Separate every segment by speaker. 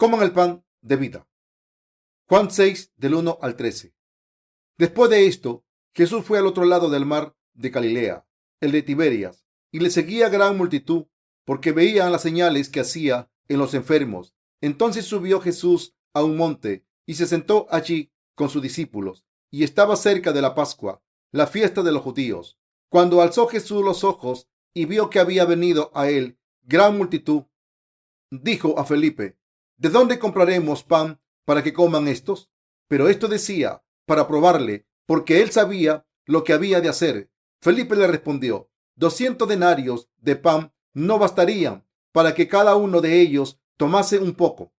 Speaker 1: Coman el pan de vida. Juan 6, del 1 al 13. Después de esto, Jesús fue al otro lado del mar de Galilea, el de Tiberias, y le seguía gran multitud, porque veían las señales que hacía en los enfermos. Entonces subió Jesús a un monte y se sentó allí con sus discípulos, y estaba cerca de la Pascua, la fiesta de los judíos. Cuando alzó Jesús los ojos y vio que había venido a él gran multitud, dijo a Felipe: ¿De dónde compraremos pan para que coman estos? Pero esto decía para probarle, porque él sabía lo que había de hacer. Felipe le respondió: 200 denarios de pan no bastarían para que cada uno de ellos tomase un poco.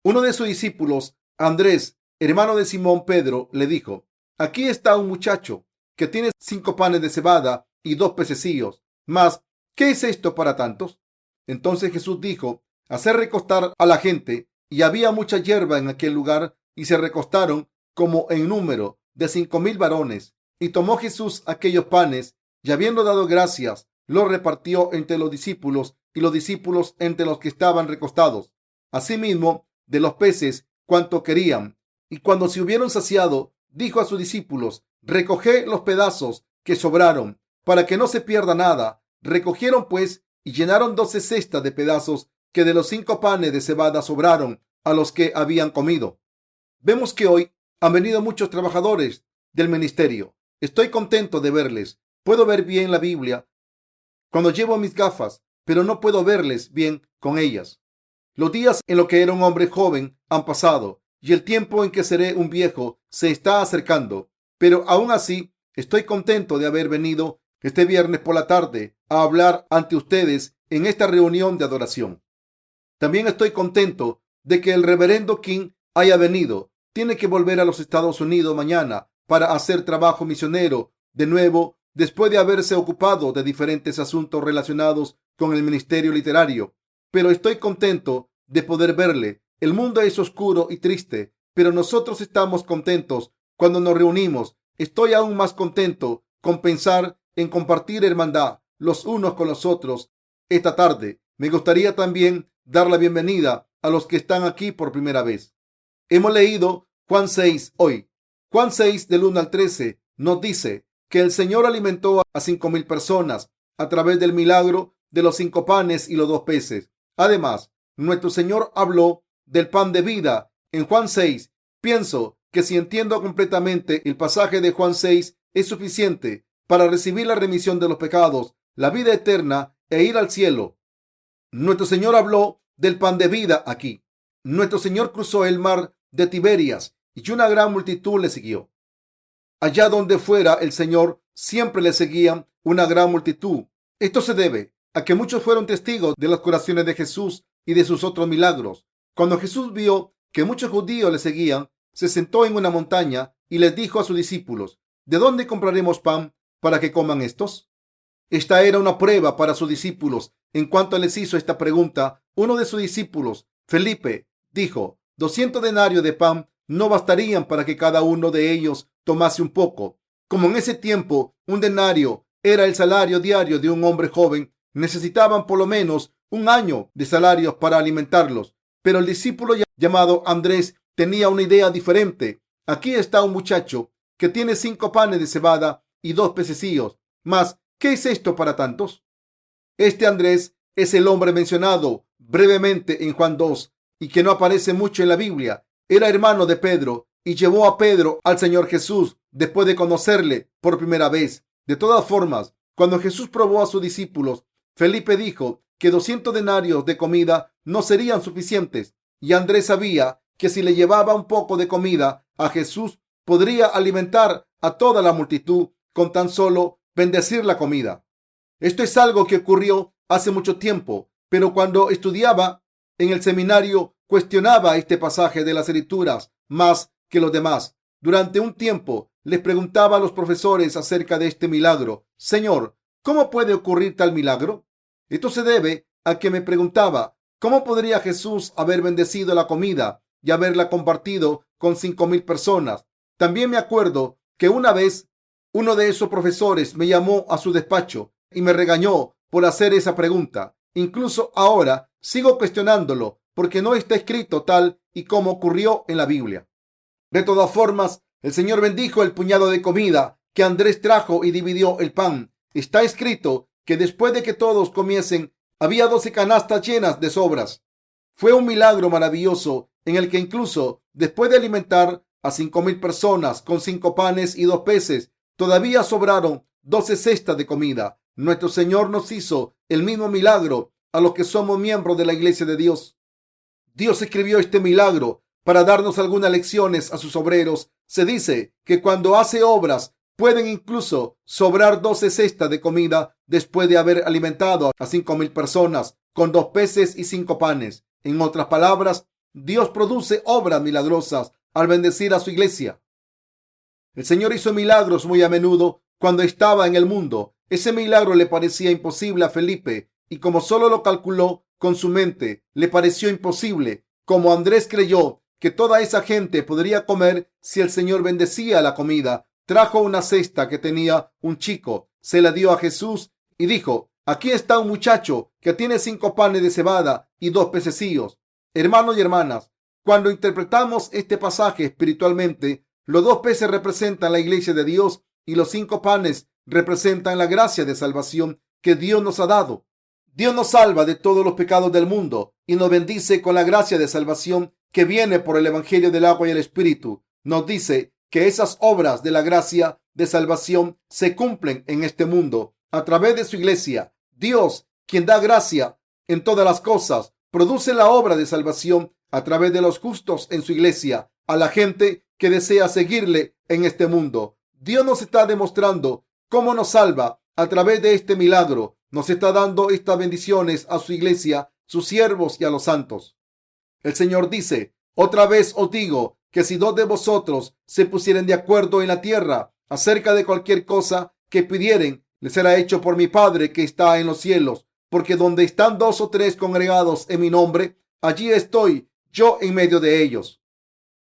Speaker 1: Uno de sus discípulos, Andrés, hermano de Simón Pedro, le dijo: Aquí está un muchacho que tiene 5 panes de cebada y 2 pececillos. Mas, ¿qué es esto para tantos? Entonces Jesús dijo: Hacer recostar a la gente. Y había mucha hierba en aquel lugar, y se recostaron como en número de 5,000 varones. Y tomó Jesús aquellos panes, y habiendo dado gracias, los repartió entre los discípulos, y los discípulos entre los que estaban recostados. Asimismo, de los peces, cuanto querían. Y cuando se hubieron saciado, dijo a sus discípulos: Recoged los pedazos que sobraron, para que no se pierda nada. Recogieron pues, y llenaron 12 cestas de pedazos que de los 5 panes de cebada sobraron a los que habían comido. Vemos que hoy han venido muchos trabajadores del ministerio. Estoy contento de verles. Puedo ver bien la Biblia cuando llevo mis gafas, pero no puedo verles bien con ellas. Los días en los que era un hombre joven han pasado, y el tiempo en que seré un viejo se está acercando. Pero aún así, estoy contento de haber venido este viernes por la tarde a hablar ante ustedes en esta reunión de adoración. También estoy contento de que el reverendo King haya venido. Tiene que volver a los Estados Unidos mañana para hacer trabajo misionero de nuevo, después de haberse ocupado de diferentes asuntos relacionados con el ministerio literario. Pero estoy contento de poder verle. El mundo es oscuro y triste, pero nosotros estamos contentos cuando nos reunimos. Estoy aún más contento con pensar en compartir hermandad los unos con los otros esta tarde. Me gustaría también dar la bienvenida a los que están aquí por primera vez. Hemos leído Juan 6 hoy. Juan 6 del 1 al 13 nos dice que el Señor alimentó a 5,000 personas a través del milagro de los 5 panes y los 2 peces. Además, nuestro Señor habló del pan de vida en Juan 6. Pienso que si entiendo completamente el pasaje de Juan 6 es suficiente para recibir la remisión de los pecados, la vida eterna e ir al cielo. Nuestro Señor habló del pan de vida aquí. Nuestro Señor cruzó el mar de Tiberias y una gran multitud le siguió. Allá donde fuera el Señor, siempre le seguían una gran multitud. Esto se debe a que muchos fueron testigos de las curaciones de Jesús y de sus otros milagros. Cuando Jesús vio que muchos judíos le seguían, se sentó en una montaña y les dijo a sus discípulos: ¿De dónde compraremos pan para que coman estos? Esta era una prueba para sus discípulos. En cuanto les hizo esta pregunta, uno de sus discípulos, Felipe, dijo: 200 denarios de pan no bastarían para que cada uno de ellos tomase un poco. Como en ese tiempo un denario era el salario diario de un hombre joven, necesitaban por lo menos un año de salarios para alimentarlos. Pero el discípulo llamado Andrés tenía una idea diferente. Aquí está un muchacho que tiene 5 panes de cebada y 2 pececillos. Mas, ¿qué es esto para tantos? Este Andrés es el hombre mencionado brevemente en Juan 2 y que no aparece mucho en la Biblia. Era hermano de Pedro y llevó a Pedro al Señor Jesús después de conocerle por primera vez. De todas formas, cuando Jesús probó a sus discípulos, Felipe dijo que 200 denarios de comida no serían suficientes, y Andrés sabía que si le llevaba un poco de comida a Jesús, podría alimentar a toda la multitud con tan solo bendecir la comida. Esto es algo que ocurrió hace mucho tiempo, pero cuando estudiaba en el seminario cuestionaba este pasaje de las Escrituras más que los demás. Durante un tiempo les preguntaba a los profesores acerca de este milagro: Señor, ¿cómo puede ocurrir tal milagro? Esto se debe a que me preguntaba cómo podría Jesús haber bendecido la comida y haberla compartido con 5,000 personas. También me acuerdo que una vez uno de esos profesores me llamó a su despacho y me regañó por hacer esa pregunta. Incluso ahora sigo cuestionándolo porque no está escrito tal y como ocurrió en la Biblia. De todas formas, el Señor bendijo el puñado de comida que Andrés trajo y dividió el pan. Está escrito que después de que todos comiesen, había 12 canastas llenas de sobras. Fue un milagro maravilloso en el que incluso después de alimentar a 5,000 personas con 5 panes y 2 peces, todavía sobraron 12 cestas de comida. Nuestro Señor nos hizo el mismo milagro a los que somos miembros de la Iglesia de Dios. Dios escribió este milagro para darnos algunas lecciones a sus obreros. Se dice que cuando hace obras pueden incluso sobrar 12 cestas de comida después de haber alimentado a 5,000 personas con 2 peces y 5 panes. En otras palabras, Dios produce obras milagrosas al bendecir a su iglesia. El Señor hizo milagros muy a menudo cuando estaba en el mundo. Ese milagro le parecía imposible a Felipe y como solo lo calculó con su mente, le pareció imposible. Como Andrés creyó que toda esa gente podría comer si el Señor bendecía la comida, trajo una cesta que tenía un chico, se la dio a Jesús y dijo: aquí está un muchacho que tiene 5 panes de cebada y 2 pececillos. Hermanos y hermanas, cuando interpretamos este pasaje espiritualmente, los 2 peces representan la iglesia de Dios y los 5 panes representan la gracia de salvación que Dios nos ha dado. Dios nos salva de todos los pecados del mundo y nos bendice con la gracia de salvación que viene por el Evangelio del agua y el Espíritu. Nos dice que esas obras de la gracia de salvación se cumplen en este mundo a través de su iglesia. Dios, quien da gracia en todas las cosas, produce la obra de salvación a través de los justos en su iglesia, a la gente que desea seguirle en este mundo. Dios nos está demostrando cómo nos salva a través de este milagro. Nos está dando estas bendiciones a su iglesia, sus siervos y a los santos. El Señor dice: otra vez os digo que si 2 de vosotros se pusieren de acuerdo en la tierra acerca de cualquier cosa que pidieren, les será hecho por mi Padre que está en los cielos. Porque donde están 2 o 3 congregados en mi nombre, allí estoy yo en medio de ellos.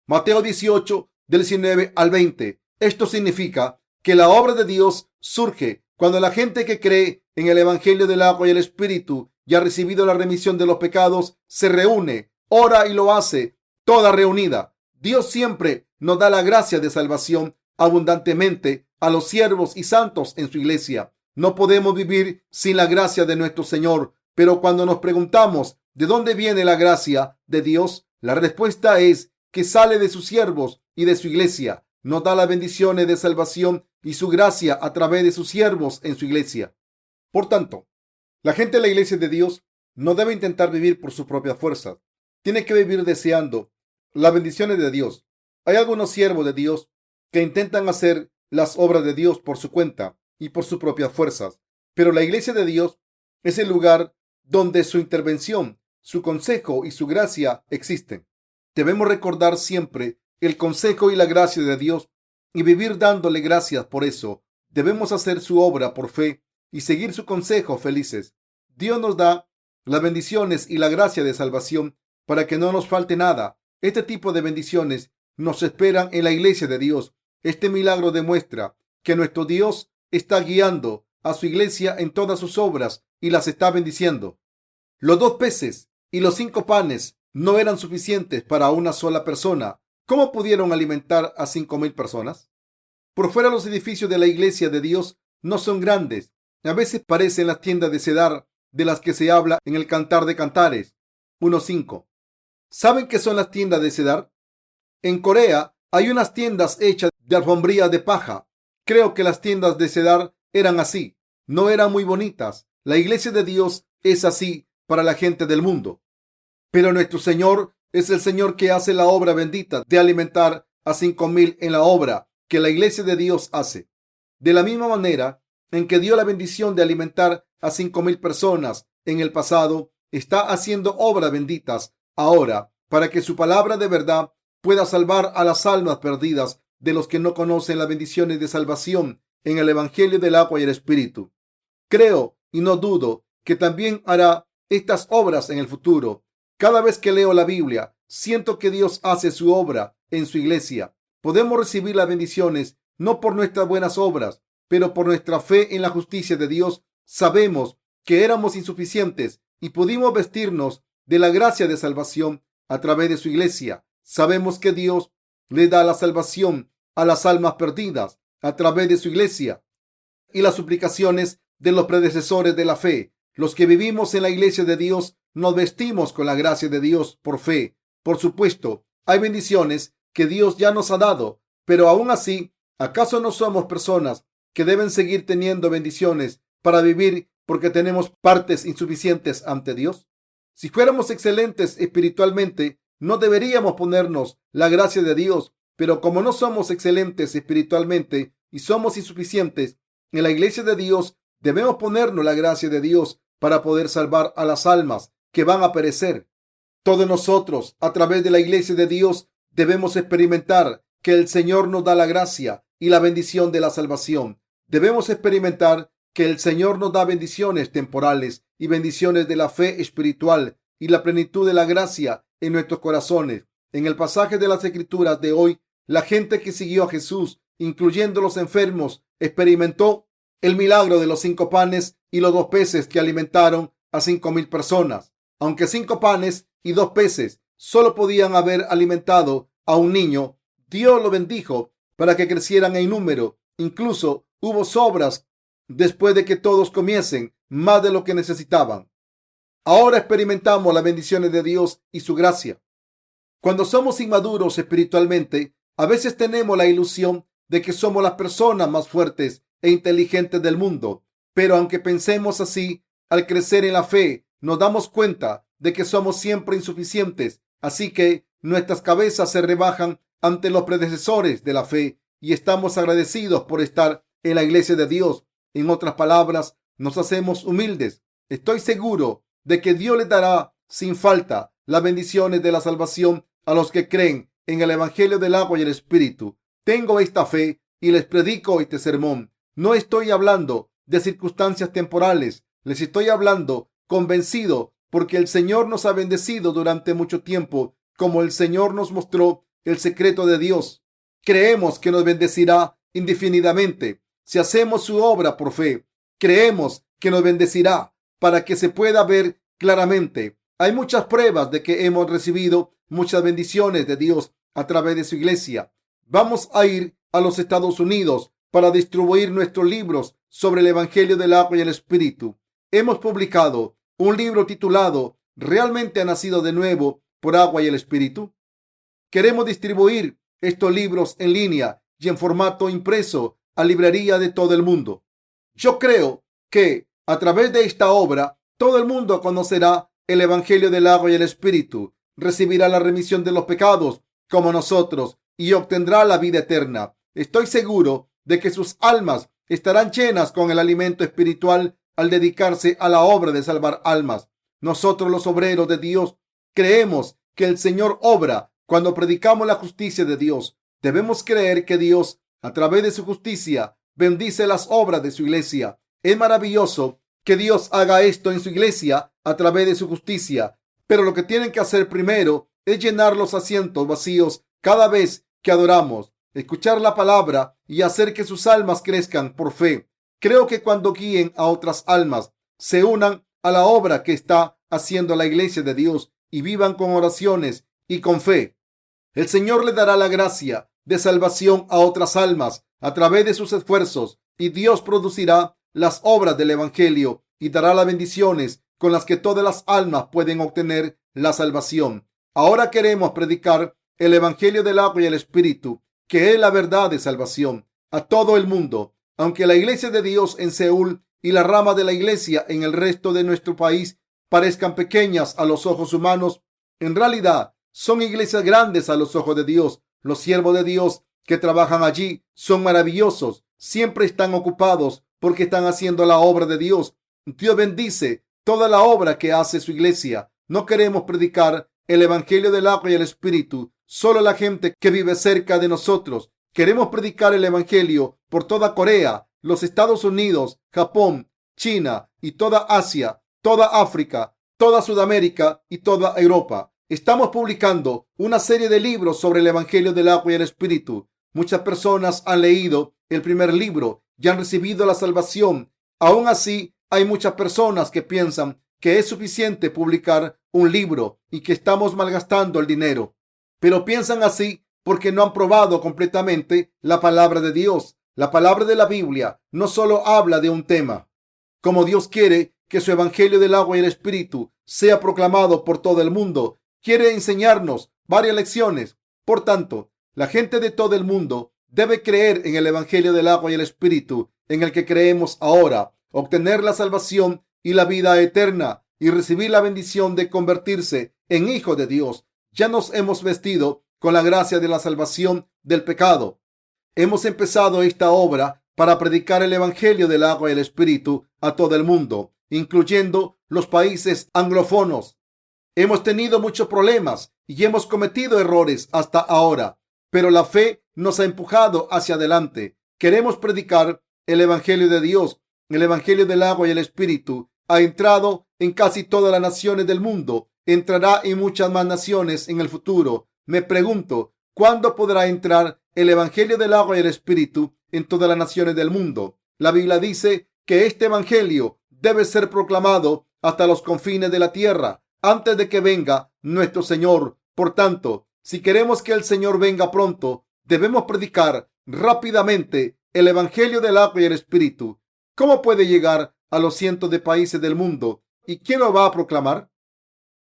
Speaker 1: Mateo 18, del 19 al 20. Esto significa que la obra de Dios surge cuando la gente que cree en el Evangelio del agua y el Espíritu y ha recibido la remisión de los pecados se reúne, ora y lo hace toda reunida. Dios siempre nos da la gracia de salvación abundantemente a los siervos y santos en su iglesia. No podemos vivir sin la gracia de nuestro Señor, pero cuando nos preguntamos de dónde viene la gracia de Dios, la respuesta es que sale de sus siervos y de su iglesia. Nos da las bendiciones de salvación y su gracia a través de sus siervos en su iglesia. Por tanto, la gente de la iglesia de Dios no debe intentar vivir por su propia fuerza. Tiene que vivir deseando las bendiciones de Dios. Hay algunos siervos de Dios que intentan hacer las obras de Dios por su cuenta y por sus propias fuerzas, pero la iglesia de Dios es el lugar donde su intervención, su consejo y su gracia existen. Debemos recordar siempre el consejo y la gracia de Dios y vivir dándole gracias por eso. Debemos hacer su obra por fe y seguir su consejo felices. Dios nos da las bendiciones y la gracia de salvación para que no nos falte nada. Este tipo de bendiciones nos esperan en la iglesia de Dios. Este milagro demuestra que nuestro Dios está guiando a su iglesia en todas sus obras y las está bendiciendo. Los 2 peces y los 5 panes no eran suficientes para una sola persona. ¿Cómo pudieron alimentar a 5,000 personas? Por fuera, los edificios de la iglesia de Dios no son grandes. A veces parecen las tiendas de cedar de las que se habla en el Cantar de Cantares 1:5. ¿Saben qué son las tiendas de cedar? En Corea hay unas tiendas hechas de alfombría de paja. Creo que las tiendas de cedar eran así. No eran muy bonitas. La iglesia de Dios es así para la gente del mundo. Pero nuestro Señor es el Señor que hace la obra bendita de alimentar a 5,000 en la obra que la iglesia de Dios hace. De la misma manera en que dio la bendición de alimentar a 5,000 personas en el pasado, está haciendo obras benditas ahora para que su palabra de verdad pueda salvar a las almas perdidas de los que no conocen las bendiciones de salvación en el Evangelio del agua y el Espíritu. Creo y no dudo que también hará estas obras en el futuro. Cada vez que leo la Biblia, siento que Dios hace su obra en su iglesia. Podemos recibir las bendiciones no por nuestras buenas obras, pero por nuestra fe en la justicia de Dios. Sabemos que éramos insuficientes y pudimos vestirnos de la gracia de salvación a través de su iglesia. Sabemos que Dios le da la salvación a las almas perdidas a través de su iglesia y las suplicaciones de los predecesores de la fe. Los que vivimos en la iglesia de Dios nos vestimos con la gracia de Dios por fe. Por supuesto, hay bendiciones que Dios ya nos ha dado, pero aún así, ¿acaso no somos personas que deben seguir teniendo bendiciones para vivir porque tenemos partes insuficientes ante Dios? Si fuéramos excelentes espiritualmente, no deberíamos ponernos la gracia de Dios, pero como no somos excelentes espiritualmente y somos insuficientes en la iglesia de Dios, debemos ponernos la gracia de Dios para poder salvar a las almas que van a perecer. Todos nosotros, a través de la iglesia de Dios, debemos experimentar que el Señor nos da la gracia y la bendición de la salvación. Debemos experimentar que el Señor nos da bendiciones temporales y bendiciones de la fe espiritual y la plenitud de la gracia en nuestros corazones. En el pasaje de las Escrituras de hoy, la gente que siguió a Jesús, incluyendo los enfermos, experimentó el milagro de los 5 panes y los 2 peces que alimentaron a 5,000 personas. Aunque 5 panes y 2 peces solo podían haber alimentado a un niño, Dios lo bendijo para que crecieran en número. Incluso hubo sobras después de que todos comiesen más de lo que necesitaban. Ahora experimentamos las bendiciones de Dios y su gracia. Cuando somos inmaduros espiritualmente, a veces tenemos la ilusión de que somos las personas más fuertes e inteligentes del mundo. Pero aunque pensemos así, al crecer en la fe, nos damos cuenta de que somos siempre insuficientes. Así que nuestras cabezas se rebajan ante los predecesores de la fe y estamos agradecidos por estar en la iglesia de Dios. En otras palabras, nos hacemos humildes. Estoy seguro de que Dios les dará sin falta las bendiciones de la salvación a los que creen en el Evangelio del agua y el Espíritu. Tengo esta fe y les predico este sermón. No estoy hablando de circunstancias temporales. Les estoy hablando convencido porque el Señor nos ha bendecido durante mucho tiempo, como el Señor nos mostró el secreto de Dios. Creemos que nos bendecirá indefinidamente si hacemos su obra por fe. Creemos que nos bendecirá para que se pueda ver claramente. Hay muchas pruebas de que hemos recibido muchas bendiciones de Dios a través de su iglesia. Vamos a ir a los Estados Unidos para distribuir nuestros libros sobre el Evangelio del agua y el Espíritu. Hemos publicado un libro titulado ¿Realmente ha nacido de nuevo por agua y el Espíritu? Queremos distribuir estos libros en línea y en formato impreso a librerías de todo el mundo. Yo creo que a través de esta obra todo el mundo conocerá el Evangelio del agua y el Espíritu, recibirá la remisión de los pecados como nosotros y obtendrá la vida eterna. Estoy seguro de que sus almas estarán llenas con el alimento espiritual al dedicarse a la obra de salvar almas. Nosotros, los obreros de Dios, creemos que el Señor obra cuando predicamos la justicia de Dios. Debemos creer que Dios, a través de su justicia, bendice las obras de su iglesia. Es maravilloso que Dios haga esto en su iglesia a través de su justicia, pero lo que tienen que hacer primero es llenar los asientos vacíos cada vez que adoramos, escuchar la palabra y hacer que sus almas crezcan por fe. Creo que cuando guíen a otras almas, se unan a la obra que está haciendo la iglesia de Dios y vivan con oraciones y con fe, el Señor le dará la gracia de salvación a otras almas a través de sus esfuerzos, y Dios producirá las obras del Evangelio y dará las bendiciones con las que todas las almas pueden obtener la salvación. Ahora queremos predicar el Evangelio del agua y el Espíritu, que es la verdad de salvación, a todo el mundo. Aunque la iglesia de Dios en Seúl y la rama de la iglesia en el resto de nuestro país parezcan pequeñas a los ojos humanos, en realidad son iglesias grandes a los ojos de Dios. Los siervos de Dios que trabajan allí son maravillosos. Siempre están ocupados porque están haciendo la obra de Dios. Dios bendice toda la obra que hace su iglesia. No queremos predicar el Evangelio del agua y el Espíritu solo a la gente que vive cerca de nosotros. Queremos predicar el Evangelio por toda Corea, los Estados Unidos, Japón, China y toda Asia, toda África, toda Sudamérica y toda Europa. Estamos publicando una serie de libros sobre el Evangelio del agua y el Espíritu. Muchas personas han leído el primer libro y han recibido la salvación. Aún así, hay muchas personas que piensan que es suficiente publicar un libro y que estamos malgastando el dinero. Pero piensan así porque no han probado completamente la palabra de Dios. La palabra de la Biblia no solo habla de un tema. Como Dios quiere que su evangelio del agua y el espíritu sea proclamado por todo el mundo, quiere enseñarnos varias lecciones. Por tanto, la gente de todo el mundo debe creer en el evangelio del agua y el espíritu en el que creemos ahora, obtener la salvación y la vida eterna y recibir la bendición de convertirse en hijo de Dios. Ya nos hemos vestido con la gracia de la salvación del pecado. Hemos empezado esta obra para predicar el evangelio del agua y el espíritu a todo el mundo, incluyendo los países anglófonos. Hemos tenido muchos problemas y hemos cometido errores hasta ahora, pero la fe nos ha empujado hacia adelante. Queremos predicar el evangelio de Dios. El evangelio del agua y el espíritu ha entrado en casi todas las naciones del mundo. Entrará en muchas más naciones en el futuro. Me pregunto, ¿cuándo podrá entrar el evangelio del agua y el espíritu en todas las naciones del mundo? La Biblia dice que este evangelio debe ser proclamado hasta los confines de la tierra antes de que venga nuestro Señor. Por tanto, si queremos que el Señor venga pronto, debemos predicar rápidamente el evangelio del agua y el espíritu. ¿Cómo puede llegar a los cientos de países del mundo? ¿Y quién lo va a proclamar?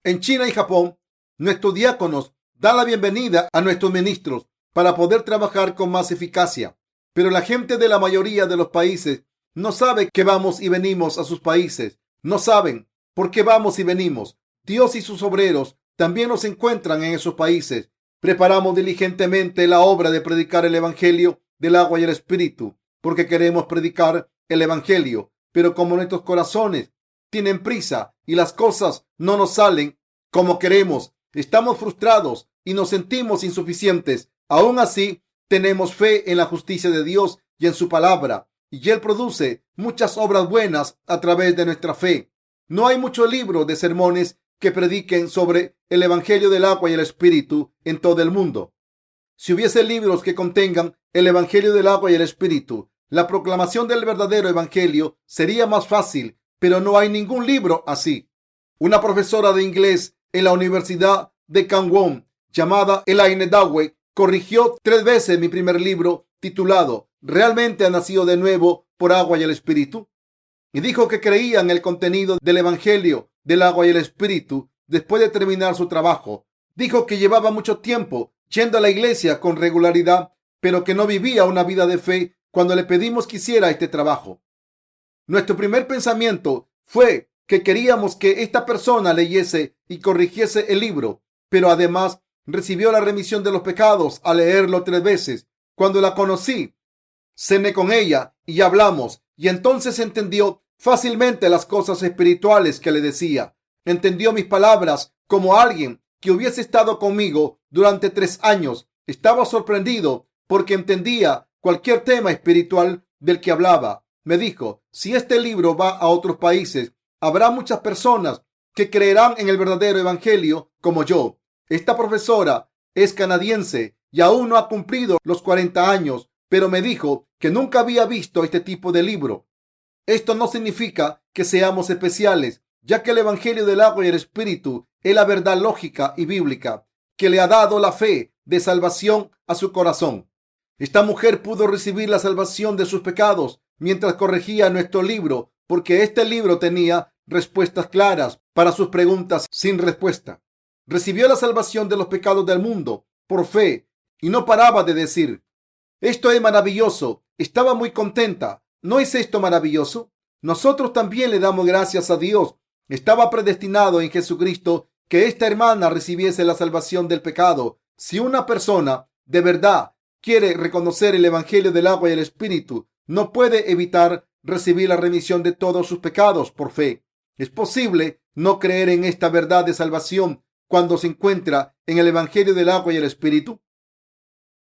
Speaker 1: En China y Japón, nuestros diáconos dan la bienvenida a nuestros ministros para poder trabajar con más eficacia. Pero la gente de la mayoría de los países no sabe que vamos y venimos a sus países. No saben por qué vamos y venimos. Dios y sus obreros también nos encuentran en esos países. Preparamos diligentemente la obra de predicar el evangelio del agua y el espíritu, porque queremos predicar el evangelio. Pero como nuestros corazones tienen prisa y las cosas no nos salen como queremos, estamos frustrados y nos sentimos insuficientes. Aún así, tenemos fe en la justicia de Dios y en su palabra, y Él produce muchas obras buenas a través de nuestra fe. No hay muchos libros de sermones que prediquen sobre el evangelio del agua y el espíritu en todo el mundo. Si hubiese libros que contengan el evangelio del agua y el espíritu, la proclamación del verdadero evangelio sería más fácil, pero no hay ningún libro así. Una profesora de inglés en la Universidad de Camwon, llamada Elaine Dawes, corrigió 3 veces mi primer libro titulado ¿Realmente ha nacido de nuevo por agua y el espíritu? Y dijo que creía en el contenido del evangelio del agua y el espíritu después de terminar su trabajo. Dijo que llevaba mucho tiempo yendo a la iglesia con regularidad, pero que no vivía una vida de fe cuando le pedimos que hiciera este trabajo. Nuestro primer pensamiento fue que queríamos que esta persona leyese y corrigiese el libro, pero además recibió la remisión de los pecados al leerlo 3 veces. Cuando la conocí, cené con ella y hablamos, y entonces entendió fácilmente las cosas espirituales que le decía. Entendió mis palabras como alguien que hubiese estado conmigo durante 3 años. Estaba sorprendido porque entendía cualquier tema espiritual del que hablaba. Me dijo, si este libro va a otros países, habrá muchas personas que creerán en el verdadero evangelio como yo. Esta profesora es canadiense y aún no ha cumplido los 40 años, pero me dijo que nunca había visto este tipo de libro. Esto no significa que seamos especiales, ya que el evangelio del agua y el espíritu es la verdad lógica y bíblica que le ha dado la fe de salvación a su corazón. Esta mujer pudo recibir la salvación de sus pecados mientras corregía nuestro libro, porque este libro tenía respuestas claras para sus preguntas sin respuesta. Recibió la salvación de los pecados del mundo por fe y no paraba de decir, esto es maravilloso. Estaba muy contenta. ¿No es esto maravilloso? Nosotros también le damos gracias a Dios. Estaba predestinado en Jesucristo que esta hermana recibiese la salvación del pecado. Si una persona de verdad quiere reconocer el evangelio del agua y el espíritu, no puede evitar recibir la remisión de todos sus pecados por fe. ¿Es posible no creer en esta verdad de salvación cuando se encuentra en el evangelio del agua y el espíritu?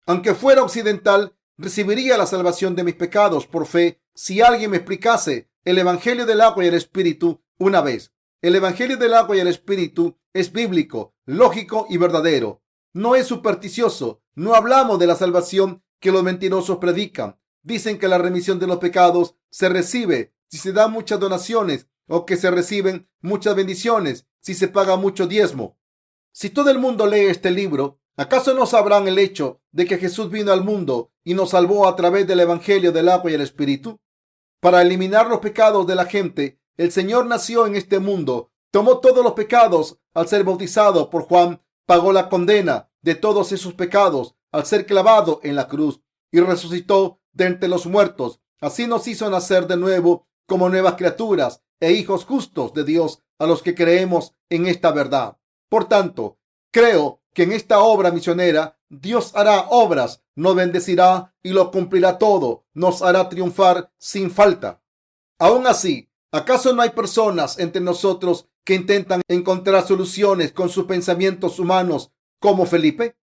Speaker 1: Aunque fuera occidental, recibiría la salvación de mis pecados por fe si alguien me explicase el evangelio del agua y el espíritu una vez. El evangelio del agua y el espíritu es bíblico, lógico y verdadero. No es supersticioso. No hablamos de la salvación que los mentirosos predican. Dicen que la remisión de los pecados se recibe si se dan muchas donaciones o que se reciben muchas bendiciones si se paga mucho diezmo? Si todo el mundo lee este libro, ¿acaso no sabrán el hecho de que Jesús vino al mundo y nos salvó a través del Evangelio del agua y el Espíritu? Para eliminar los pecados de la gente, el Señor nació en este mundo, tomó todos los pecados al ser bautizado por Juan, pagó la condena de todos esos pecados al ser clavado en la cruz y resucitó de entre los muertos. Así nos hizo nacer de nuevo como nuevas criaturas e hijos justos de Dios a los que creemos en esta verdad. Por tanto, creo que en esta obra misionera Dios hará obras, nos bendecirá y lo cumplirá todo, nos hará triunfar sin falta. Aún así, ¿acaso no hay personas entre nosotros que intentan encontrar soluciones con sus pensamientos humanos como Felipe?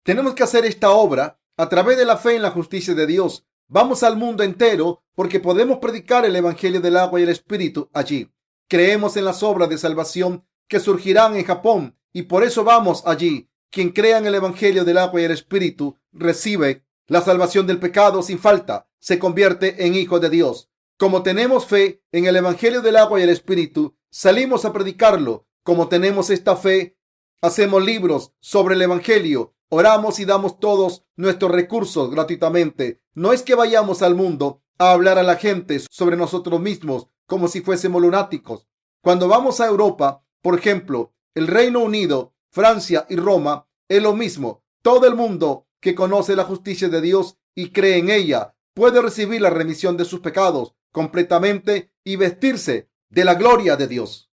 Speaker 1: Tenemos que hacer esta obra a través de la fe en la justicia de Dios. Vamos al mundo entero porque podemos predicar el Evangelio del agua y el Espíritu allí. Creemos en las obras de salvación que surgirán en Japón y por eso vamos allí. Quien crea en el Evangelio del agua y el Espíritu recibe la salvación del pecado sin falta, se convierte en hijo de Dios. Como tenemos fe en el Evangelio del agua y el Espíritu, salimos a predicarlo. Como tenemos esta fe, hacemos libros sobre el Evangelio, oramos y damos todos nuestros recursos gratuitamente. No es que vayamos al mundo a hablar a la gente sobre nosotros mismos como si fuésemos lunáticos. Cuando vamos a Europa, por ejemplo, el Reino Unido, Francia y Roma, es lo mismo. Todo el mundo que conoce la justicia de Dios y cree en ella puede recibir la remisión de sus pecados completamente y vestirse de la gloria de Dios.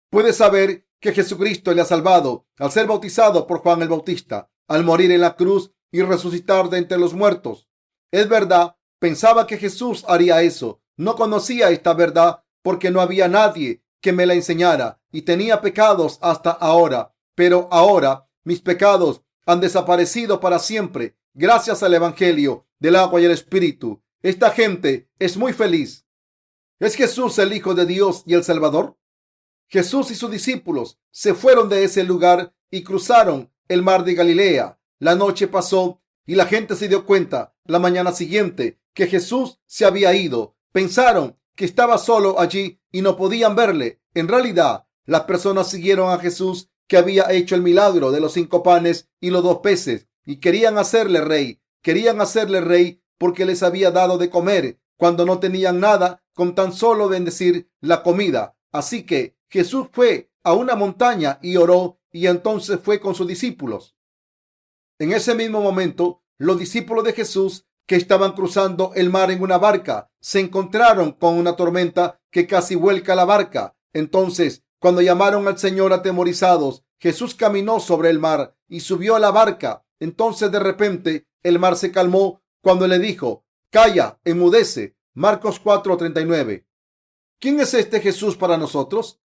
Speaker 1: Puede saber que Jesucristo le ha salvado al ser bautizado por Juan el Bautista, al morir en la cruz y resucitar de entre los muertos. Es verdad, pensaba que Jesús haría eso. No conocía esta verdad porque no había nadie que me la enseñara y tenía pecados hasta ahora. Pero ahora mis pecados han desaparecido para siempre gracias al Evangelio del agua y el Espíritu. Esta gente es muy feliz. ¿Es Jesús el Hijo de Dios y el Salvador? Jesús y sus discípulos se fueron de ese lugar y cruzaron el mar de Galilea. La noche pasó y la gente se dio cuenta la mañana siguiente que Jesús se había ido. Pensaron que estaba solo allí y no podían verle. En realidad, las personas siguieron a Jesús, que había hecho el milagro de los 5 panes y los 2 peces, y querían hacerle rey. Querían hacerle rey porque les había dado de comer cuando no tenían nada con tan solo bendecir la comida. Así que Jesús fue a una montaña y oró, y entonces fue con sus discípulos. En ese mismo momento, los discípulos de Jesús, que estaban cruzando el mar en una barca, se encontraron con una tormenta que casi vuelca la barca. Entonces, cuando llamaron al Señor atemorizados, Jesús caminó sobre el mar y subió a la barca. Entonces, de repente, el mar se calmó cuando le dijo: «Calla, enmudece». Marcos 4:39. ¿Quién es este Jesús para nosotros?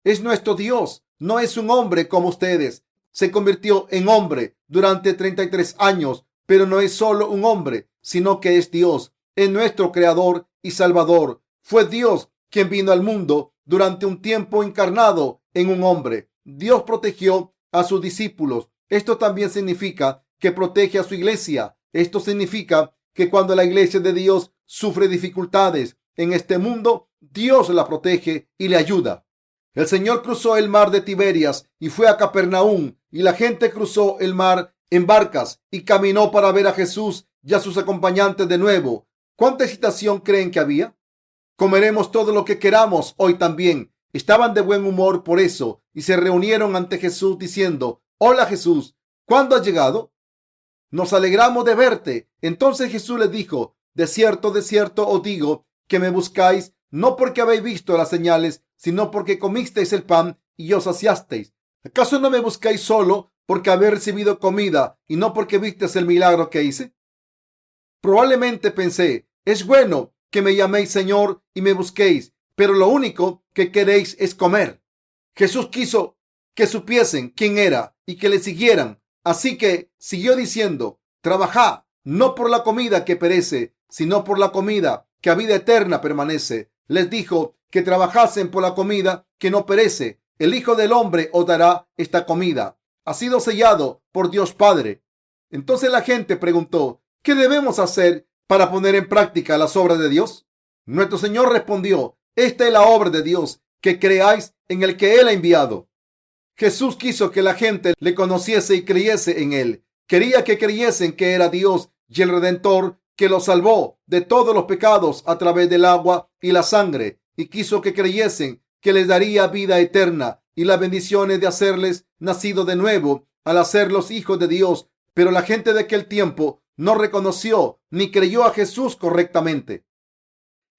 Speaker 1: Es nuestro Dios. No es un hombre como ustedes. Se convirtió en hombre durante 33 años, pero no es solo un hombre, sino que es Dios. Es nuestro Creador y Salvador. Fue Dios quien vino al mundo durante un tiempo encarnado en un hombre. Dios protegió a sus discípulos. Esto también significa que protege a su iglesia. Esto significa que cuando la iglesia de Dios sufre dificultades en este mundo, Dios la protege y le ayuda. El Señor cruzó el mar de Tiberias y fue a Capernaum, y la gente cruzó el mar en barcas y caminó para ver a Jesús y a sus acompañantes de nuevo. ¿Cuánta excitación creen que había? Comeremos todo lo que queramos hoy también. Estaban de buen humor por eso y se reunieron ante Jesús diciendo: «Hola Jesús, ¿cuándo has llegado? Nos alegramos de verte». Entonces Jesús les dijo: de cierto os digo que me buscáis no porque habéis visto las señales, sino porque comisteis el pan y os saciasteis. ¿Acaso no me buscáis solo porque habéis recibido comida y no porque visteis el milagro que hice? Probablemente pensé: es bueno que me llaméis Señor y me busquéis, pero lo único que queréis es comer. Jesús quiso que supiesen quién era y que le siguieran, así que siguió diciendo: trabajad no por la comida que perece, sino por la comida que a vida eterna permanece. Les dijo que trabajasen por la comida que no perece. El Hijo del Hombre os dará esta comida. Ha sido sellado por Dios Padre. Entonces la gente preguntó: ¿qué debemos hacer para poner en práctica las obras de Dios? Nuestro Señor respondió: esta es la obra de Dios, que creáis en el que Él ha enviado. Jesús quiso que la gente le conociese y creyese en Él. Quería que creyesen que era Dios y el Redentor que los salvó de todos los pecados a través del agua y la sangre, y quiso que creyesen que les daría vida eterna y las bendiciones de hacerles nacido de nuevo al hacerlos hijos de Dios. Pero la gente de aquel tiempo no reconoció ni creyó a Jesús correctamente.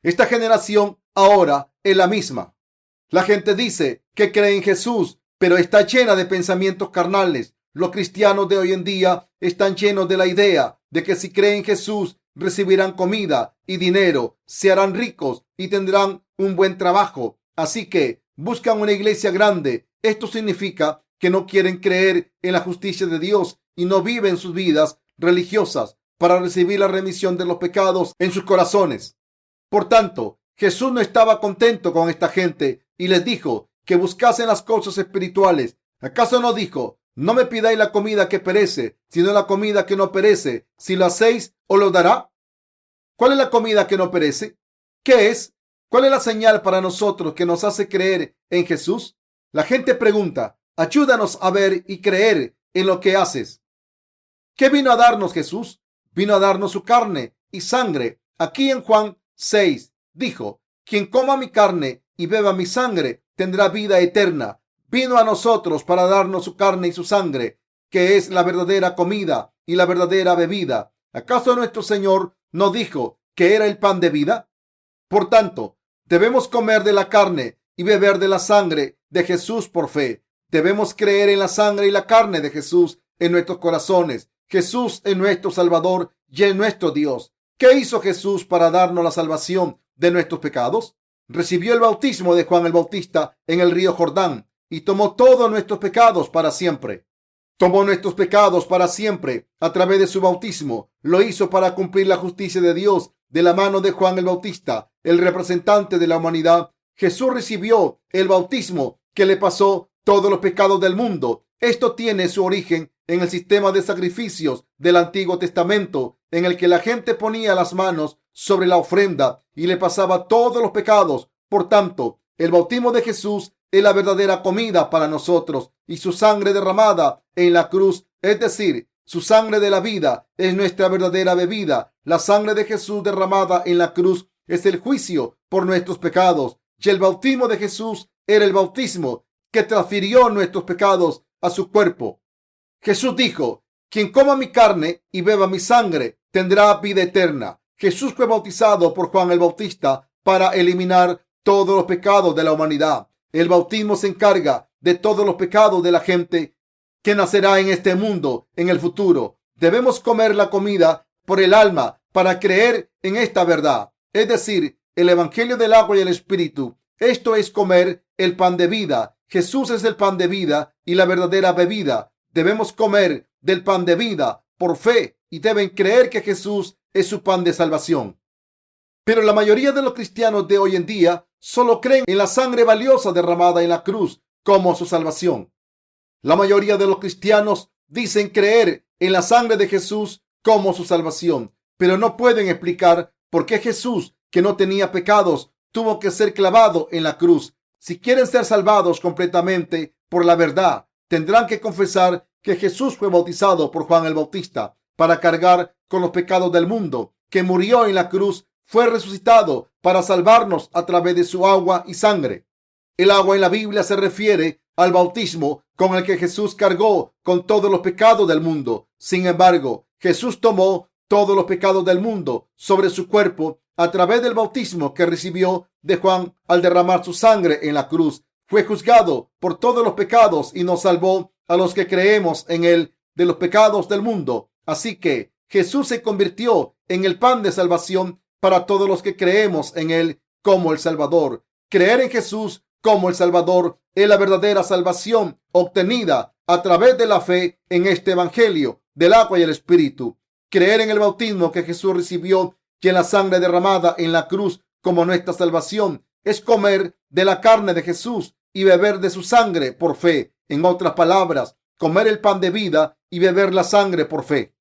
Speaker 1: Esta generación ahora es la misma. La gente dice que cree en Jesús, pero está llena de pensamientos carnales. Los cristianos de hoy en día están llenos de la idea de que si creen en Jesús recibirán comida y dinero, se harán ricos y tendrán un buen trabajo. Así que buscan una iglesia grande. Esto significa que no quieren creer en la justicia de Dios y no viven sus vidas religiosas para recibir la remisión de los pecados en sus corazones. Por tanto, Jesús no estaba contento con esta gente y les dijo que buscasen las cosas espirituales. ¿Acaso no dijo: no me pidáis la comida que perece, sino la comida que no perece? Si lo hacéis, os lo dará. ¿Cuál es la comida que no perece? ¿Qué es? ¿Cuál es la señal para nosotros que nos hace creer en Jesús? La gente pregunta: ayúdanos a ver y creer en lo que haces. ¿Qué vino a darnos Jesús? Vino a darnos su carne y sangre. Aquí en Juan 6 dijo: quien coma mi carne y beba mi sangre tendrá vida eterna. Vino a nosotros para darnos su carne y su sangre, que es la verdadera comida y la verdadera bebida. ¿Acaso nuestro Señor no dijo que era el pan de vida? Por tanto, debemos comer de la carne y beber de la sangre de Jesús por fe. Debemos creer en la sangre y la carne de Jesús en nuestros corazones. Jesús es nuestro Salvador y es nuestro Dios. ¿Qué hizo Jesús para darnos la salvación de nuestros pecados? Recibió el bautismo de Juan el Bautista en el río Jordán y tomó todos nuestros pecados para siempre. Tomó nuestros pecados para siempre a través de su bautismo. Lo hizo para cumplir la justicia de Dios de la mano de Juan el Bautista, el representante de la humanidad. Jesús recibió el bautismo que le pasó todos los pecados del mundo. Esto tiene su origen en el sistema de sacrificios del Antiguo Testamento, en el que la gente ponía las manos sobre la ofrenda y le pasaba todos los pecados. Por tanto, el bautismo de Jesús es la verdadera comida para nosotros, y su sangre derramada en la cruz, es decir, su sangre de la vida, es nuestra verdadera bebida. La sangre de Jesús derramada en la cruz es el juicio por nuestros pecados, y el bautismo de Jesús era el bautismo que transfirió nuestros pecados a su cuerpo. Jesús dijo: quien coma mi carne y beba mi sangre tendrá vida eterna. Jesús fue bautizado por Juan el Bautista para eliminar todos los pecados de la humanidad. El bautismo se encarga de todos los pecados de la gente que nacerá en este mundo en el futuro. Debemos comer la comida por el alma para creer en esta verdad, es decir, el evangelio del agua y el espíritu. Esto es comer el pan de vida. Jesús es el pan de vida y la verdadera bebida. Debemos comer del pan de vida por fe y deben creer que Jesús es su pan de salvación. Pero la mayoría de los cristianos de hoy en día solo creen en la sangre valiosa derramada en la cruz como su salvación. La mayoría de los cristianos dicen creer en la sangre de Jesús como su salvación, pero no pueden explicar por qué Jesús, que no tenía pecados, tuvo que ser clavado en la cruz. Si quieren ser salvados completamente por la verdad, tendrán que confesar que Jesús fue bautizado por Juan el Bautista para cargar con los pecados del mundo, que murió en la cruz, fue resucitado para salvarnos a través de su agua y sangre. El agua en la Biblia se refiere al bautismo con el que Jesús cargó con todos los pecados del mundo. Sin embargo, Jesús tomó todos los pecados del mundo sobre su cuerpo a través del bautismo que recibió de Juan al derramar su sangre en la cruz. Fue juzgado por todos los pecados y nos salvó a los que creemos en él de los pecados del mundo. Así que Jesús se convirtió en el pan de salvación para todos los que creemos en él como el Salvador. Creer en Jesús como el Salvador es la verdadera salvación obtenida a través de la fe en este evangelio del agua y el espíritu. Creer en el bautismo que Jesús recibió y en la sangre derramada en la cruz como nuestra salvación es comer de la carne de Jesús y beber de su sangre por fe. En otras palabras, comer el pan de vida y beber la sangre por fe.